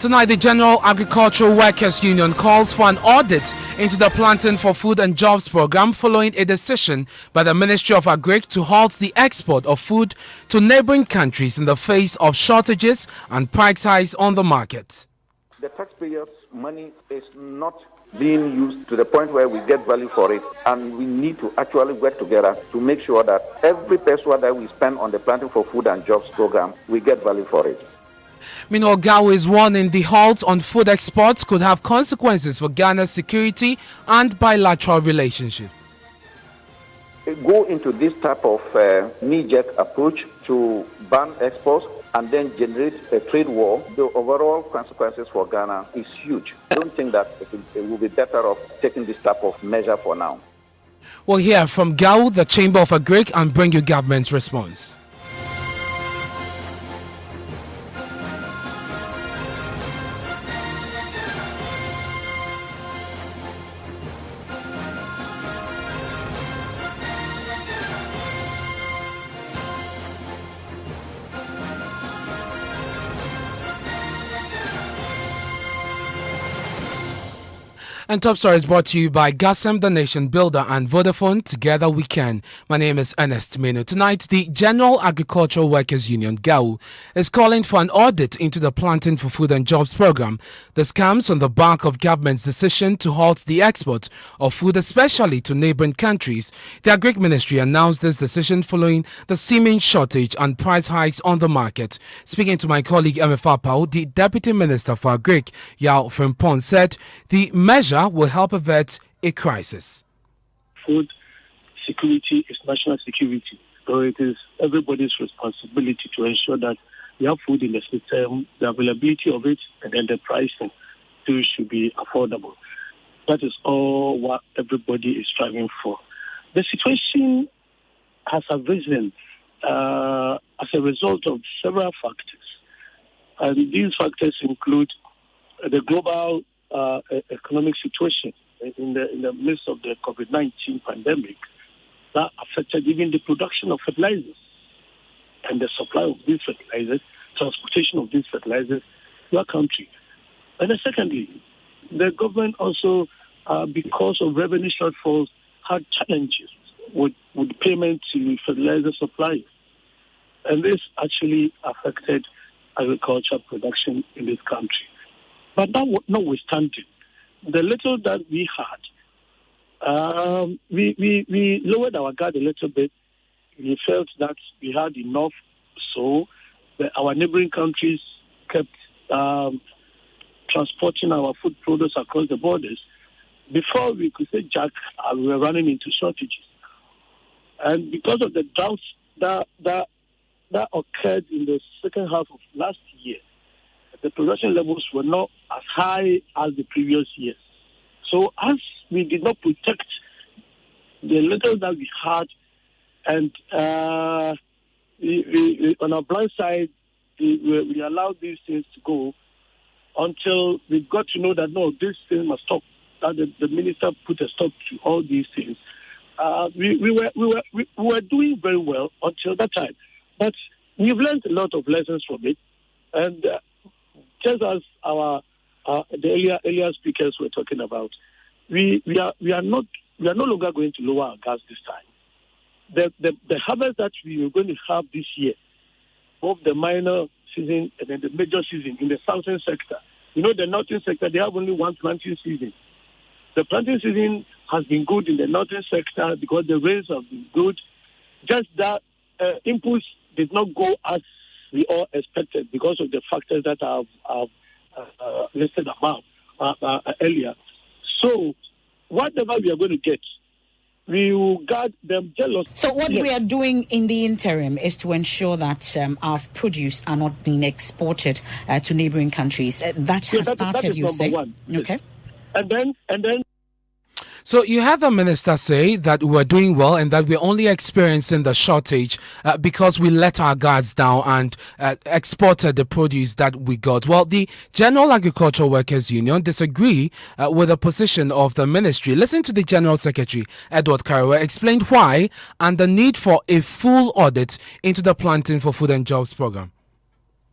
Tonight, the General Agricultural Workers Union calls for an audit into the Planting for Food and Jobs program following a decision by the Ministry of Agric to halt the export of food to neighboring countries in the face of shortages and price hikes on the market. The taxpayers' money is not being used to the point where we get value for it, and we need to actually work together to make sure that every peso that we spend on the Planting for Food and Jobs program, we get value for it. Meanwhile, Gao is warning the halt on food exports could have consequences for Ghana's security and bilateral relationship. Go into this type of knee-jerk approach to ban exports and then generate a trade war. The overall consequences for Ghana is huge. I don't think that it will be better off taking this type of measure for now. We'll hear from Gao, the Chamber of Agric, and bring you government's response. And Top Story is brought to you by Gasem, the Nation Builder, and Vodafone. Together we can. My name is Ernest Menu. Tonight, the General Agricultural Workers Union, GAU, is calling for an audit into the Planting for Food and Jobs program. This comes on the back of government's decision to halt the export of food, especially to neighboring countries. The Agric Ministry announced this decision following the seeming shortage and price hikes on the market. Speaking to my colleague MFA Pao, the Deputy Minister for Agric, Yao Frimpong, said the measure will help avert a crisis. Food security is national security, so it is everybody's responsibility to ensure that we have food in the system, the availability of it, and then the pricing too should be affordable. That is all what everybody is striving for. The situation has arisen as a result of several factors, and these factors include the global economic situation in the midst of the COVID-19 pandemic that affected even the production of fertilizers and the supply of these fertilizers, transportation of these fertilizers to our country. And then secondly, the government also, because of revenue shortfalls, had challenges with payment to fertilizer suppliers. And this actually affected agricultural production in this country. But notwithstanding, the little that we had, we lowered our guard a little bit. We felt that we had enough, so our neighboring countries kept transporting our food products across the borders. Before we could say Jack, we were running into shortages. And because of the droughts that occurred in the second half of last year, the production levels were not as high as the previous years. So as we did not protect the little that we had, and we, on our blind side, we allowed these things to go until we got to know that, no, this thing must stop, that the minister put a stop to all these things. We were doing very well until that time. But we've learned a lot of lessons from it. And just as the earlier speakers were talking about, we are no longer going to lower our gas this time. The harvest that we are going to have this year, both the minor season and then the major season in the southern sector. You know, the northern sector, they have only one planting season. The planting season has been good in the northern sector because the rains have been good. Just that inputs did not go as we all expected because of the factors that I've listed above earlier. So, whatever we are going to get, we will guard them jealous. So what we are doing in the interim is to ensure that our produce are not being exported to neighboring countries. That has started, you say? One. Okay. And then. So you had the minister say that we're doing well and that we're only experiencing the shortage because we let our guards down and exported the produce that we got. Well, the General Agricultural Workers Union disagree with the position of the ministry. Listen to the General Secretary, Edward Karawa, explained why and the need for a full audit into the Planting for Food and Jobs program.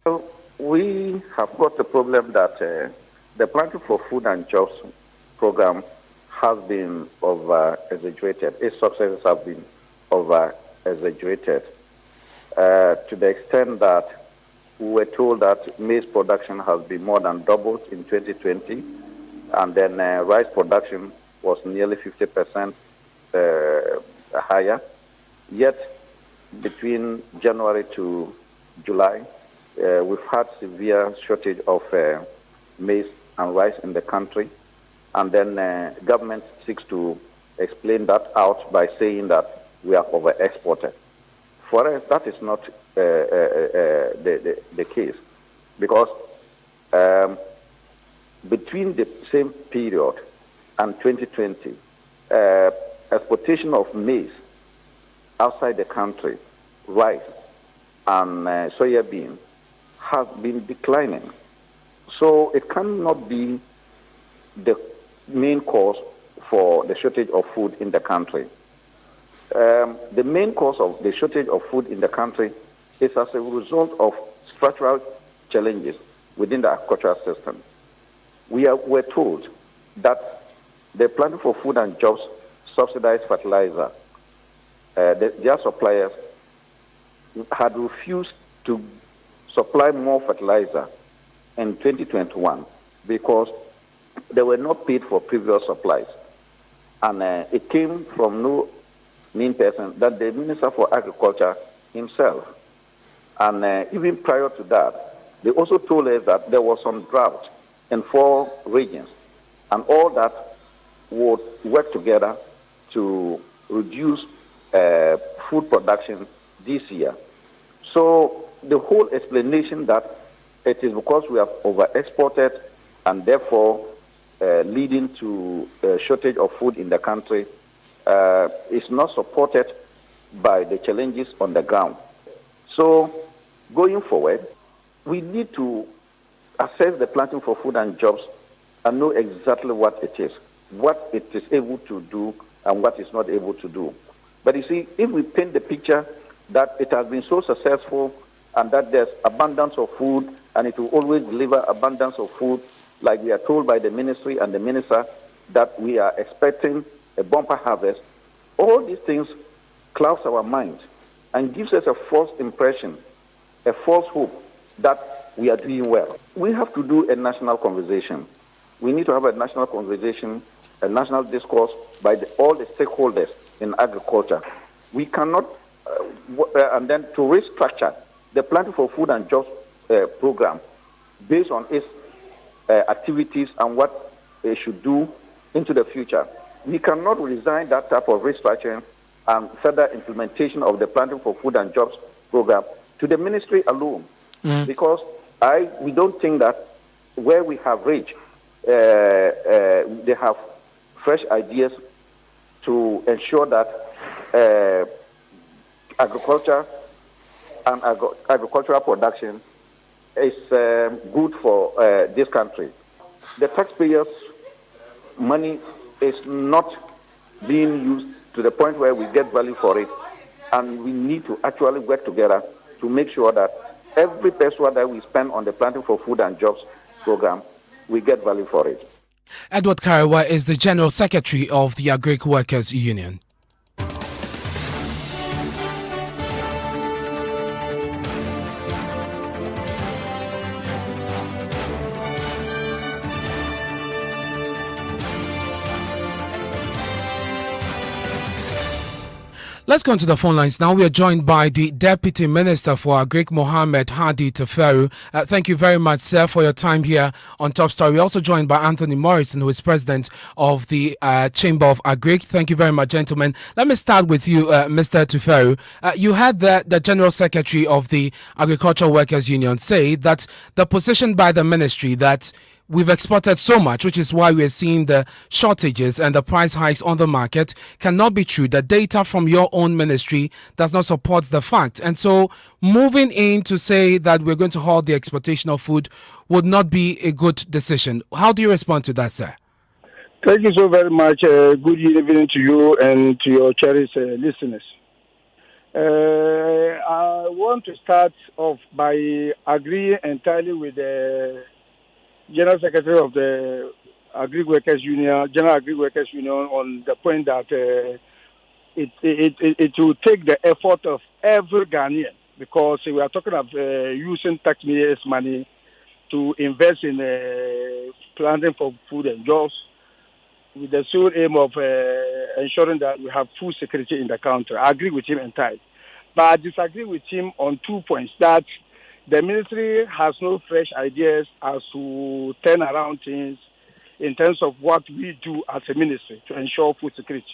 So we have got the problem that the Planting for Food and Jobs program has been over-exaggerated. Its successes have been over-exaggerated to the extent that we were told that maize production has been more than doubled in 2020, and then rice production was nearly 50% higher. Yet, between January to July, we've had severe shortage of maize and rice in the country, and then government seeks to explain that out by saying that we are over-exported. For us, that is not the case, because between the same period and 2020, exportation of maize outside the country, rice, and soya bean has been declining. So it cannot be the main cause for the shortage of food in the country. The main cause of the shortage of food in the country is as a result of structural challenges within the agricultural system. We're told that the Planting for Food and Jobs subsidized fertilizer, their suppliers had refused to supply more fertilizer in 2021 because they were not paid for previous supplies. And it came from no mean person that the Minister for Agriculture himself. And even prior to that, they also told us that there was some drought in 4 regions, and all that would work together to reduce food production this year. So the whole explanation that it is because we have over-exported and therefore leading to a shortage of food in the country is not supported by the challenges on the ground. So going forward, we need to assess the Planting for Food and Jobs and know exactly what it is able to do and what it's not able to do. But you see, if we paint the picture that it has been so successful and that there's abundance of food and it will always deliver abundance of food, like we are told by the ministry and the minister that we are expecting a bumper harvest, all these things clouds our mind and gives us a false impression, a false hope that we are doing well. We have to do a national conversation. We need to have a national conversation, a national discourse by all the stakeholders in agriculture. We cannot, and then to restructure the Planting for Food and Jobs program based on its activities and what they should do into the future. We cannot resign that type of restructuring and further implementation of the Planting for Food and Jobs program to the ministry alone, because we don't think that where we have reached, they have fresh ideas to ensure that agriculture and agricultural production is good for this country. The taxpayers' money is not being used to the point where we get value for it, and we need to actually work together to make sure that every peso that we spend on the Planting for Food and Jobs program, we get value for it. Edward Kariwa is the General Secretary of the Agric Workers Union. Let's go to the phone lines now. We are joined by the Deputy Minister for Agric, Mohammed Hadi Teferu. Thank you very much, sir, for your time here on Top Story. We're also joined by Anthony Morrison, who is President of the Chamber of Agric. Thank you very much, gentlemen. Let me start with you, Mr. Teferu. You had the General Secretary of the Agricultural Workers Union say that the position by the ministry that we've exported so much, which is why we're seeing the shortages and the price hikes on the market, cannot be true. The data from your own ministry does not support the fact. And so moving in to say that we're going to halt the exportation of food would not be a good decision. How do you respond to that, sir? Thank you so very much. Good evening to you and to your cherished listeners. I want to start off by agreeing entirely with the General Secretary of the General Agri Workers Union, on the point that it will take the effort of every Ghanaian, because we are talking of using taxpayers' money to invest in planting for food and jobs, with the sole aim of ensuring that we have food security in the country. I agree with him entirely. But I disagree with him on 2 points: that the ministry has no fresh ideas as to turn around things in terms of what we do as a ministry to ensure food security.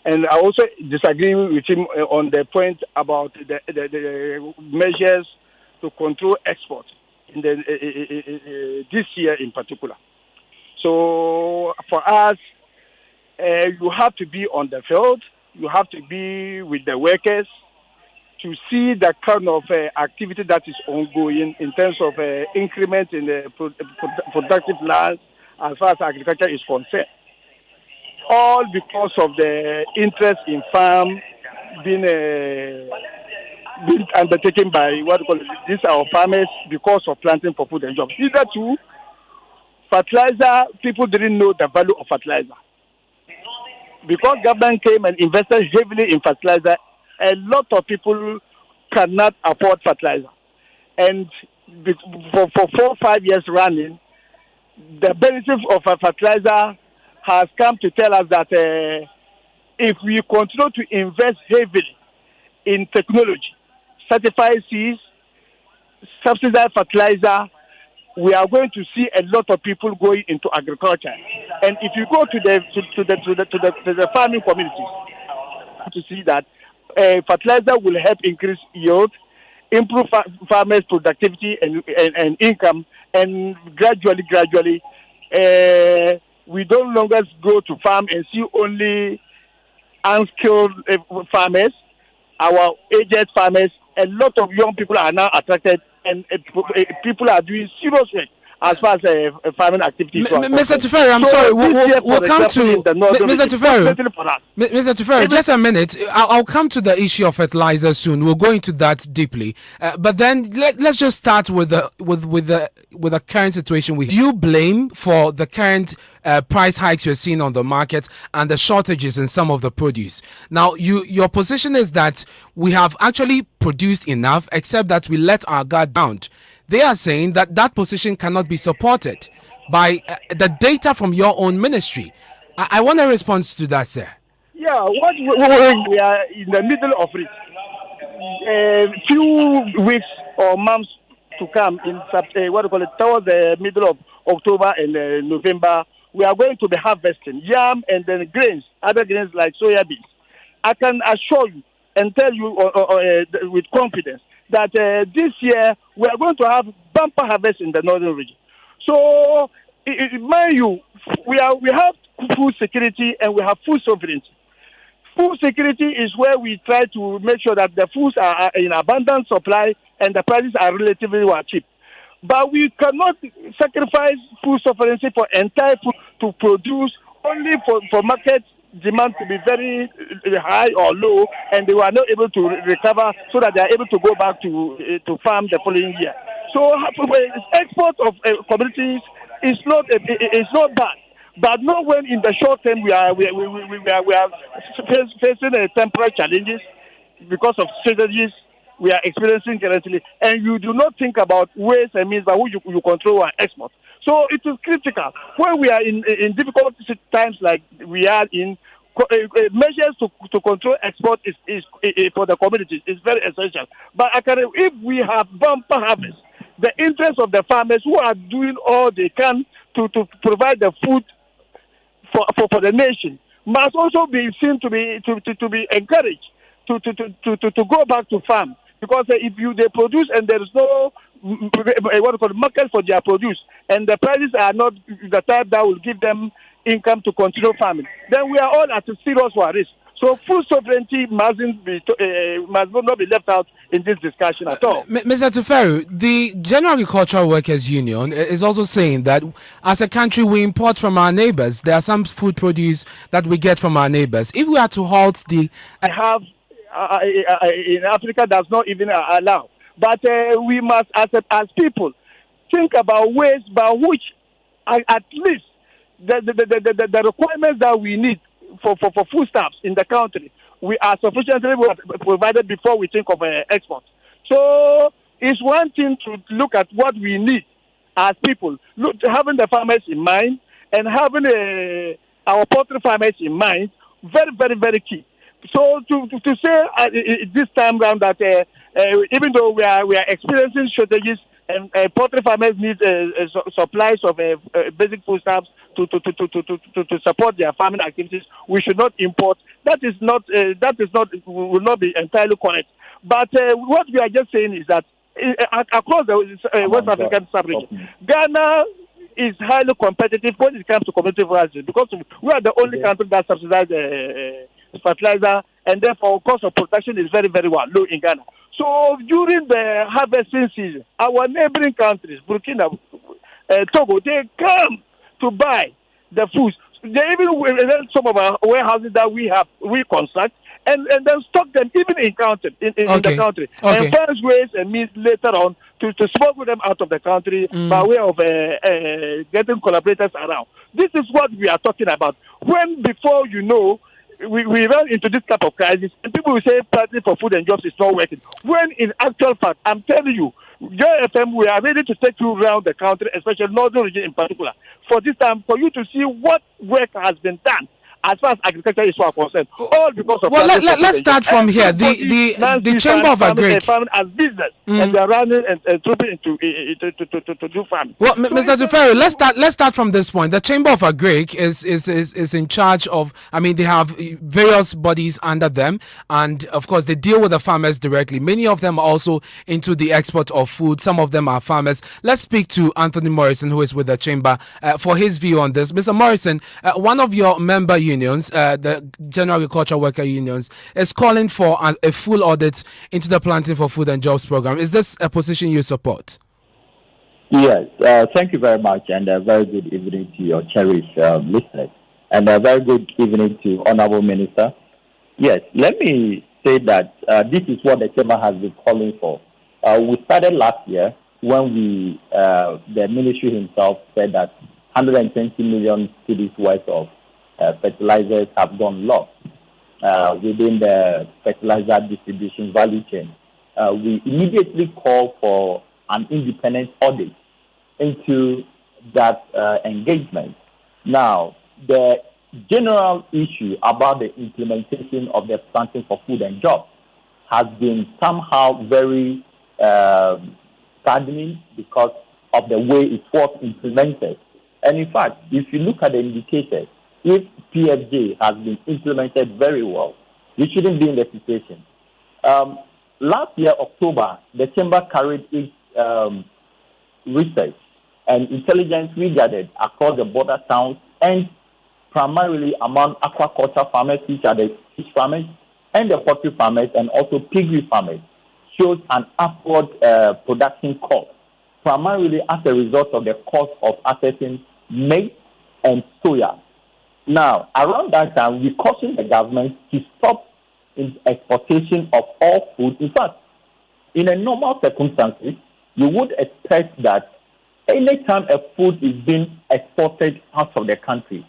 And I also disagree with him on the point about the measures to control export in this year in particular. So for us, you have to be on the field, you have to be with the workers to see the kind of activity that is ongoing in terms of increment in the productive lands as far as agriculture is concerned. All because of the interest in farm being undertaken by these are our farmers because of planting for food and jobs. Either two, fertilizer, people didn't know the value of fertilizer. Because government came and invested heavily in fertilizer, a lot of people cannot afford fertilizer. And for 4 or 5 years running, the benefit of a fertilizer has come to tell us that if we continue to invest heavily in technology, certified seeds, subsidized fertilizer, we are going to see a lot of people going into agriculture. And if you go to the farming communities, to see that fertilizer will help increase yield, improve farmers' productivity and income, and gradually, we don't longer go to farm and see only unskilled farmers, our aged farmers. A lot of young people are now attracted, and people are doing serious work as far as farming activities. Mr. Tuferi, I'm sorry. We'll come to Mr. Tuferi. Mr. Tuferi, just a minute. I'll come to the issue of fertilizer soon. We'll go into that deeply. But then let's just start with the current situation. Do you blame for the current price hikes you're seeing on the market and the shortages in some of the produce? Now, your position is that we have actually produced enough, except that we let our guard down. They are saying that position cannot be supported by the data from your own ministry. I want a response to that, sir. Yeah, we are in the middle of it. A few weeks or months to come, towards the middle of October and November, we are going to be harvesting yam and then grains, other grains like soya beans. I can assure you and tell you with confidence that this year we are going to have bumper harvest in the northern region. So, mind you, we have food security and we have food sovereignty. Food security is where we try to make sure that the foods are in abundant supply and the prices are relatively cheap. But we cannot sacrifice food sovereignty for entire food to produce only for market demand to be very high or low, and they were not able to recover so that they are able to go back to farm the following year. So export of commodities is not bad, but not when in the short term we are facing temporary challenges because of strategies we are experiencing currently, and you do not think about ways and means by which you control our export. So it is critical when we are in difficult times like we are in. Measures to control export is for the communities is very essential. But if we have bumper harvest, the interest of the farmers who are doing all they can to provide the food for the nation must also be seen to be encouraged to go back to farm, because if they produce and there is no market for their produce and the prices are not the type that will give them income to continue farming, then we are all at a serious risk. So food sovereignty must not be left out in this discussion at all. Mr. Tuferi, the General Agricultural Workers Union is also saying that as a country we import from our neighbors. There are some food produce that we get from our neighbors. If we are to halt the... in Africa does not even allow. But we must, as people, think about ways by which, at least, the requirements that we need for foodstuffs in the country, we are sufficiently provided before we think of export. So it's one thing to look at what we need as people, having the farmers in mind and having our poultry farmers in mind, very, very, very key. So to say this time round that even though we are experiencing shortages and poultry farmers need supplies of basic foodstuffs to support their farming activities, we should not import. That will not be entirely correct. But what we are just saying is that across the West African sub-region, Ghana is highly competitive when it comes to community rice because we are the only country that subsidizes fertilizer, and therefore cost of production is very, very low in Ghana. So during the harvesting season, our neighboring countries, Burkina, Togo, they come to buy the foods. They even some of our warehouses that we construct and then stock them even in the country. And find ways and means later on to smuggle them out of the country by way of getting collaborators around. This is what we are talking about. When before you know, we run into this type of crisis, and people will say planting for food and jobs is not working. When in actual fact, I'm telling you, Joy997FM, we are ready to take you around the country, especially northern region in particular, for this time, for you to see what work has been done as far as agriculture is concerned. All because of let's start from here. The Chamber of Agric farming as business, and they are running and trooping to do farming. Well, Mr. Tufero, let's start from this point. The Chamber of Agric is in charge of. I mean, they have various bodies under them, and of course, they deal with the farmers directly. Many of them are also into the export of food. Some of them are farmers. Let's speak to Anthony Morrison, who is with the Chamber, for his view on this. Mr. Morrison, one of your member unions, the General Agricultural Worker Unions, is calling for a full audit into the Planting for Food and Jobs program. Is this a position you support? Yes, thank you very much, and a very good evening to your cherished listeners, and a very good evening to Honorable Minister. Yes, let me say that this is what the Chamber has been calling for. We started last year when the ministry himself said that 120 million cedis worth of fertilizers have gone lost within the fertilizer distribution value chain. We immediately called for an independent audit into that engagement. Now, the general issue about the implementation of the Planting for Food and Jobs has been somehow very saddening because of the way it was implemented. And in fact, if you look at the indicators, if PFJ has been implemented very well, we shouldn't be in the situation. Last year, October, the Chamber carried its research and intelligence we gathered across the border towns and primarily among aquaculture farmers, which are the fish farmers, and the poultry farmers, and also piggery farmers, shows an upward production cost, primarily as a result of the cost of accessing maize and soya. Now, around that time, we cautioned the government to stop exportation of all food. In fact, in a normal circumstances, you would expect that anytime a food is being exported out of the country,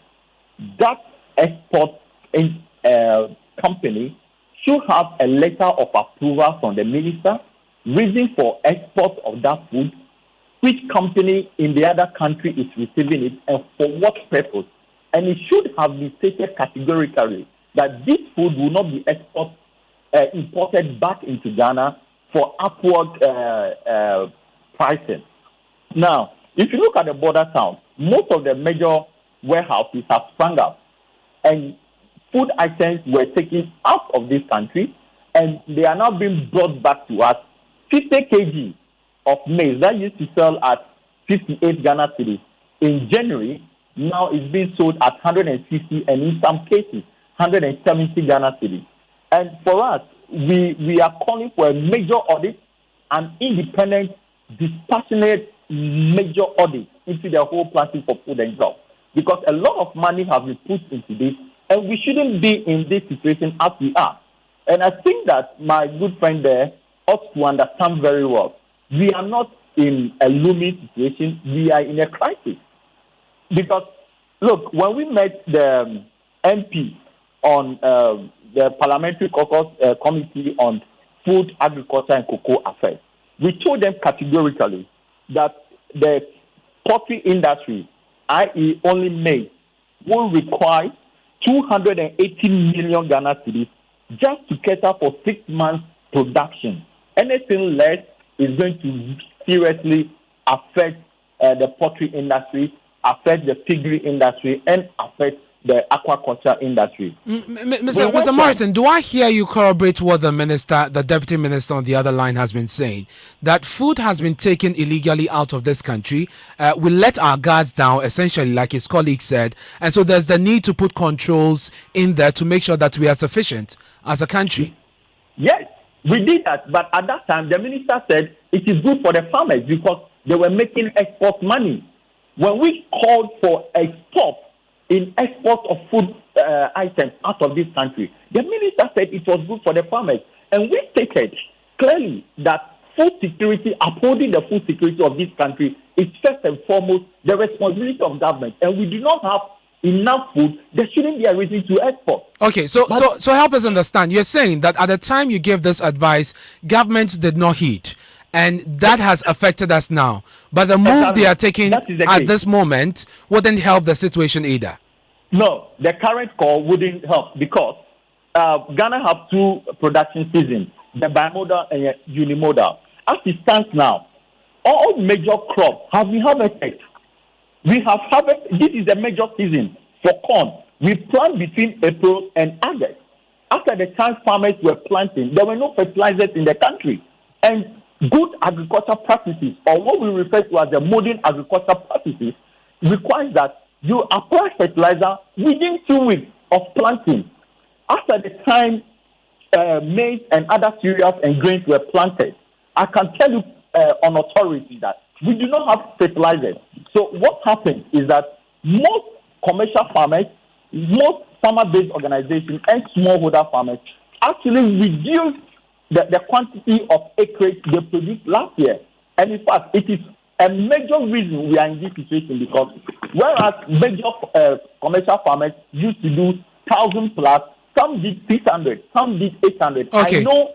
that export company should have a letter of approval from the minister, reason for export of that food, which company in the other country is receiving it, and for what purpose. And it should have been stated categorically that this food will not be imported back into Ghana for upward pricing. Now, if you look at the border towns, most of the major warehouses have sprung up, and food items were taken out of this country, and they are now being brought back to us. 50 kg of maize that used to sell at 58 Ghana cedis in January now is being sold at 150 and in some cases 170 Ghana cedis. And for us, we are calling for a major audit, an independent, dispassionate major audit into the whole Planting for Food and Jobs, because a lot of money has been put into this, and we shouldn't be in this situation as we are. And I think that my good friend there ought to understand very well. We are not in a looming situation. We are in a crisis. Because, look, when we met the MP on the Parliamentary Caucus Committee on Food, Agriculture and Cocoa Affairs, we told them categorically that the poultry industry, i.e. only maize, will require 280 million Ghana cedis just to cater for 6 months production. Anything less is going to seriously affect the poultry industry, affect the piggery industry, and affect the aquaculture industry. Mr. Morrison, do I hear you corroborate what the deputy minister on the other line has been saying? That food has been taken illegally out of this country. We let our guards down, essentially, like his colleague said. And so there's the need to put controls in there to make sure that we are sufficient as a country. Yes, we did that. But at that time, the minister said it is good for the farmers because they were making export money. When we called for a stop in export of food items out of this country, the minister said it was good for the farmers. And we stated clearly that food security, upholding the food security of this country, is first and foremost the responsibility of government. And we do not have enough food, there shouldn't be a reason to export. Okay, so help us understand. You're saying that at the time you gave this advice, government did not heed. And that has affected us now. But the move they are taking at this moment wouldn't help the situation either. No, the current call wouldn't help because Ghana have 2 production seasons, the bimodal and unimodal. As it stands now, all major crops have been harvested. We have harvested. This is the major season for corn. We plant between April and August. After the time farmers were planting, there were no fertilizers in the country. And good agricultural practices, or what we refer to as the modern agricultural practices, requires that you apply fertilizer within 2 weeks of planting. After the time maize and other cereals and grains were planted, I can tell you on authority that we do not have fertilizers. So what happens is that most commercial farmers, most farmer-based organizations and smallholder farmers actually reduce the quantity of acreage they produced last year. And in fact, it is a major reason we are in this situation because whereas major commercial farmers used to do 1,000 plus, some did 600, some did 800. Okay. I know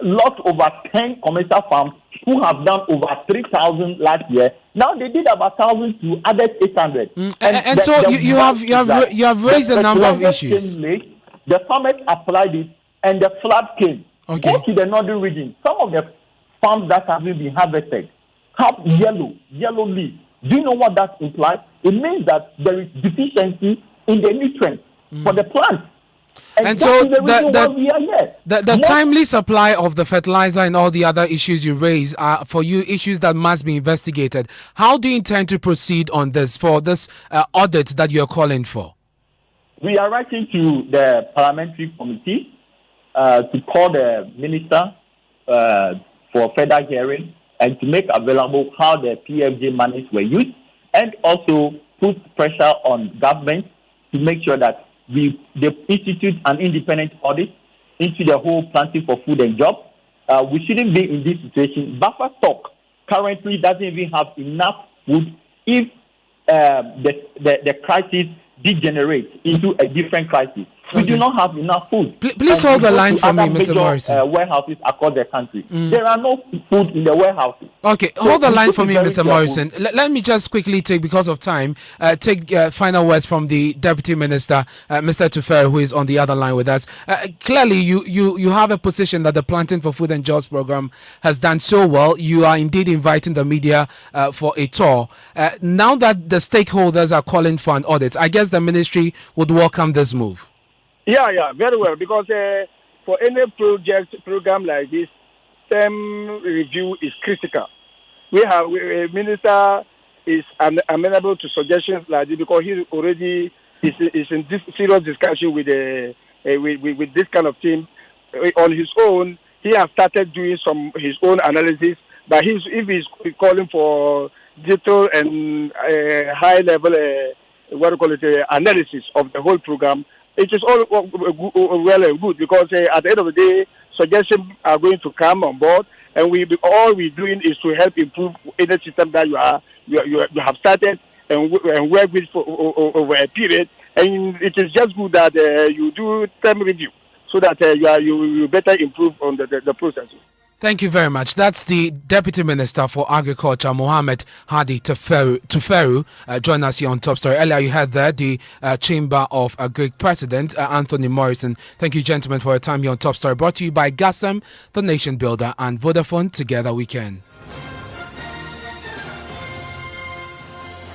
lots over 10 commercial farms who have done over 3,000 last year. Now they did about 1,000 to others 800. And so you have raised a number of issues. Late, the farmers applied it and the flood came. Okay. Go to the northern region. Some of the farms that have been harvested have yellow leaf. Do you know what that implies? It means that there is deficiency in the nutrients for the plants. And so the timely supply of the fertilizer and all the other issues you raise are for you issues that must be investigated. How do you intend to proceed on this for this audit that you're calling for? We are writing to the parliamentary committee to call the minister for further hearing and to make available how the PFJ monies were used and also put pressure on government to make sure that they institute an independent audit into the whole planting for food and jobs. We shouldn't be in this situation. Buffer stock currently doesn't even have enough food if the crisis degenerates into a different crisis. We do not have enough food. Please hold the line for me, Mr. Morrison. Warehouses across the country. There are no food in the warehouses. Okay, so hold the line for me, Mr. Morrison. Let me just quickly take, because of time, take final words from the Deputy Minister, Mr. Tufero, who is on the other line with us. Clearly, you have a position that the Planting for Food and Jobs program has done so well. You are indeed inviting the media for a tour. Now that the stakeholders are calling for an audit, I guess the ministry would welcome this move. Yeah, very well. Because for any program like this, term review is critical. A minister is amenable to suggestions like this because he already is in this serious discussion with this kind of thing on his own. He has started doing his own analysis, but if he's calling for detailed and high level analysis of the whole program. it is all well and good because at the end of the day, suggestions are going to come on board, and all we're doing is to help improve any system that you have started and work with for over a period. And it is just good that you do term review so that you better improve on the process. Thank you very much. That's the Deputy Minister for Agriculture, Mohammed Hadi Tuferu, join us here on Top Story. Earlier you heard there the Chamber of Greek President, Anthony Morrison. Thank you, gentlemen, for your time here on Top Story. Brought to you by Gasem, the Nation Builder, and Vodafone. Together we can.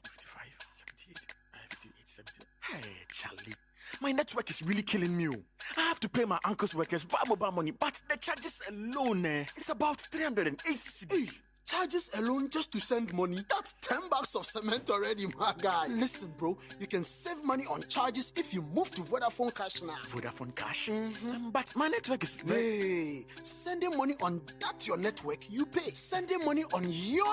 55, 78, 58, 70. Hey, Charlie. My network is really killing me. I have to pay my uncle's workers via mobile money, but the charges alone, it's about 380 cedis. Charges alone just to send money? That's $10 of cement already, my guy. Listen, bro, you can save money on charges if you move to Vodafone Cash now. Vodafone Cash? But my network is... Hey, sending money on that your network, you pay. Sending money on your